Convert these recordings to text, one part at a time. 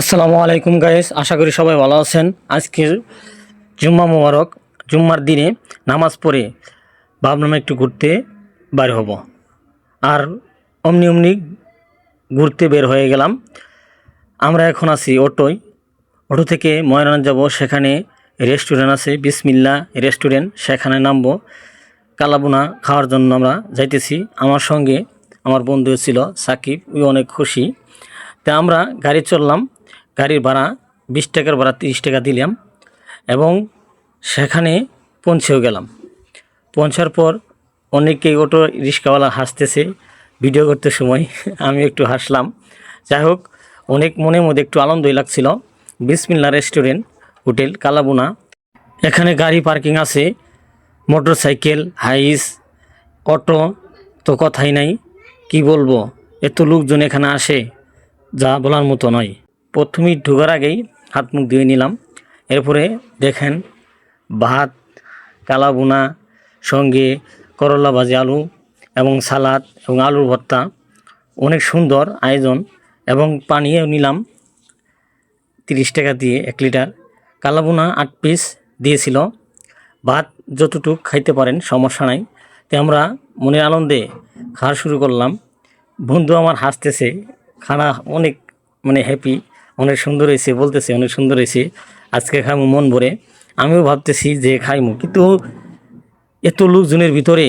আসসালামু আলাইকুম গাইস, আশা করি সবাই ভালো আছেন। আজকের জুম্মা মোবারক, জুম্মার দিনে নামাজ পড়ে ভাবলাম একটু ঘুরতে বের হব। আর অমনি অমনি ঘুরতে বের হয়ে গেলাম। আমরা এখন আছি অটো থেকে ময়নান যাব। সেখানে রেস্টুরেন্ট আছে, বিসমিল্লা রেস্টুরেন্ট, সেখানে নামবো। কালাবুনা খাওয়ার জন্য আমরা যাইতেছি। আমার সঙ্গে আমার বন্ধু ছিল সাকিব, ওই অনেক খুশি। তা আমরা গাড়ি চললাম। গাড়ির ভাড়া 20 টাকার ভাড়া 30 টাকা দিলাম এবং সেখানে পৌঁছেও গেলাম। পৌঁছার পর অনেকেই অটো রিক্সাওয়ালা হাসতেছে ভিডিও করতে সময়। আমি একটু হাসলাম। যাই হোক, অনেক মনের মধ্যে একটু আনন্দই লাগছিল। বিসমিল্লা রেস্টুরেন্ট হোটেল কালাবুনা। এখানে গাড়ি পার্কিং আছে, মোটরসাইকেল, হাইস, অটো তো কথাই নাই। কি বলবো, এত লোকজন এখানে আসে যা বলার মতো নয়। প্রথমেই ঢোকার আগেই হাত মুখ ধুয়ে নিলাম। এরপরে দেখেন ভাত, কালাবুনা, সঙ্গে করলা ভাজি, আলু এবং সালাদ এবং আলুর ভর্তা, অনেক সুন্দর আয়োজন। এবং পানিও নিলাম 30 টাকা দিয়ে 1 লিটার। কালাবুনা 8 পিস দিয়েছিল। ভাত যতটুক খাইতে পারেন, সমস্যা নাই। তো আমরা মনের আনন্দে খাওয়া শুরু করলাম। বন্ধু আমার হাসতেছে, খানা অনেক হ্যাপি, অনেক সুন্দর হয়েছে, বলতেছে অনেক সুন্দর হয়েছে, আজকে খাইমু মন ভরে। আমিও ভাবতেছি যে খাইমু, কিন্তু এত লোকজনের ভিতরে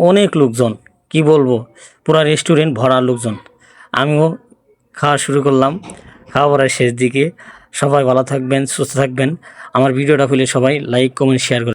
অনেক লোকজন, কি বলবো, পুরা রেস্টুরেন্ট ভরা লোকজন। আমিও খাওয়া শুরু করলাম। খাওয়া পড়ার শেষ দিকে। সবাই ভালো থাকবেন, সুস্থ থাকবেন। আমার ভিডিওটা পেলে সবাই লাইক, কমেন্ট, শেয়ার করবেন।